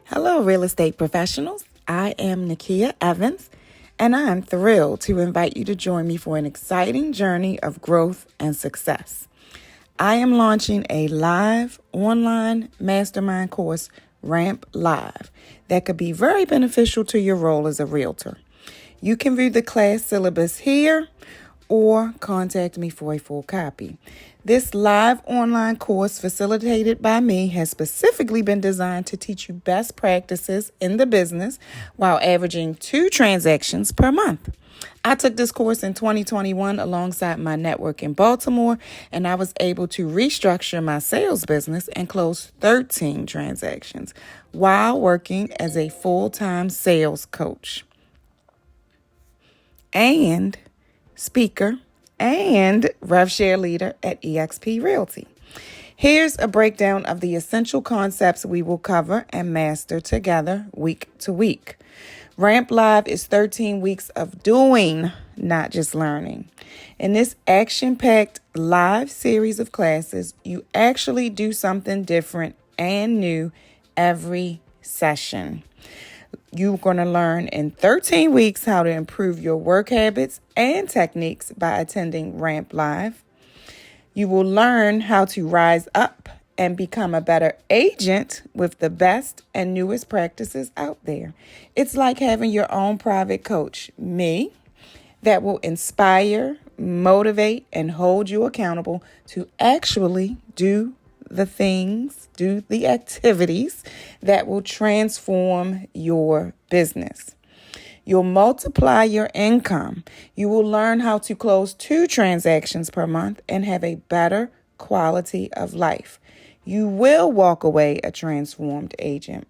Hello, real estate professionals. I am Nakia Evans, and I am thrilled to invite you to join me for an exciting journey of growth and success. I am launching a live online mastermind course, Ramp Live, that could be very beneficial to your role as a realtor. You can view the class syllabus here or contact me for a full copy. This live online course facilitated by me has specifically been designed to teach you best practices in the business while averaging 2 transactions per month. I took this course in 2021 alongside my network in Baltimore, and I was able to restructure my sales business and close 13 transactions while working as a full-time sales coach and speaker and rev share leader at eXp Realty. Here's a breakdown of the essential concepts we will cover and master together week to week. Ramp Live is 13 weeks of doing, not just learning. In this action-packed live series of classes, you actually do something different and new every session. You're going to learn in 13 weeks how to improve your work habits and techniques by attending Ramp Live. You will learn how to rise up and become a better agent with the best and newest practices out there. It's like having your own private coach, me, that will inspire, motivate, and hold you accountable to actually do the things, do the activities that will transform your business. You'll multiply your income. You will learn how to close 2 transactions per month and have a better quality of life. You will walk away a transformed agent.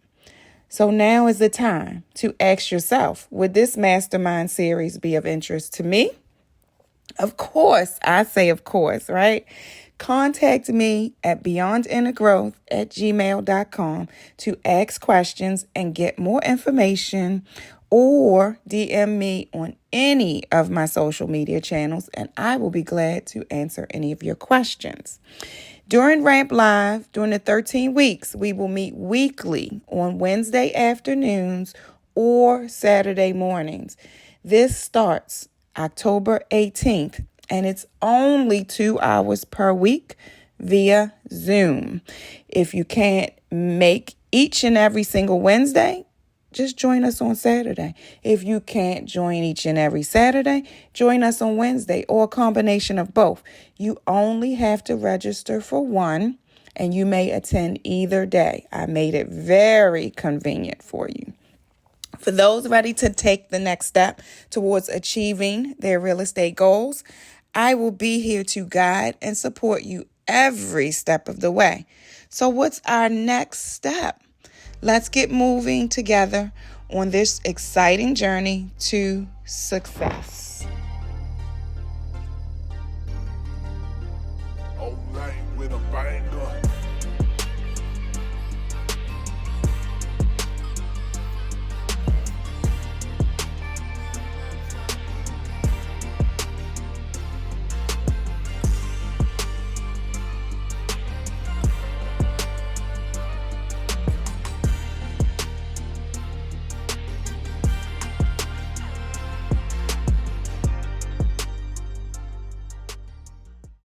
So now is the time to ask yourself, would this mastermind series be of interest to me? Of course, I say of course, right? Contact me at beyondinnergrowth@gmail.com to ask questions and get more information, or DM me on any of my social media channels, and I will be glad to answer any of your questions. During Ramp Live, during the 13 weeks, we will meet weekly on Wednesday afternoons or Saturday mornings. This starts October 18th, and it's only 2 hours per week via Zoom. If you can't make each and every single Wednesday, just join us on Saturday. If you can't join each and every Saturday, join us on Wednesday or a combination of both. You only have to register for one, and you may attend either day. I made it very convenient for you. For those ready to take the next step towards achieving their real estate goals, I will be here to guide and support you every step of the way. So what's our next step? Let's get moving together on this exciting journey to success. All night with a bang.